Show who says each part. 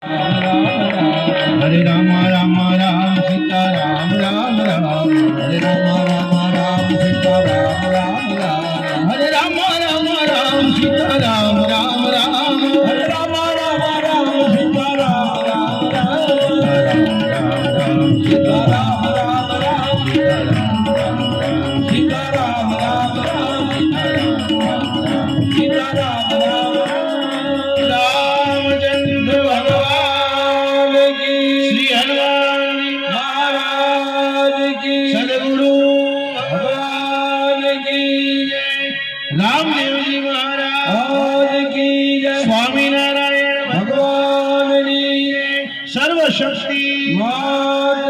Speaker 1: हरे राम राम राम सीता राम राम राम हरे राम राम राम सीता राम राम राम हरे राम राम राम सीता राम राम राम हरे राम राम राम सीता राम राम राम सीता राम राम राम सीता राम राम राम सीता राम राम रामचंद्र भगवान की श्री हनुमान महाराज की सदगुरु भगवान की जय रामदेव जी महाराज की जय स्वामी नारायण भगवान की जय सर्वशक्ति माता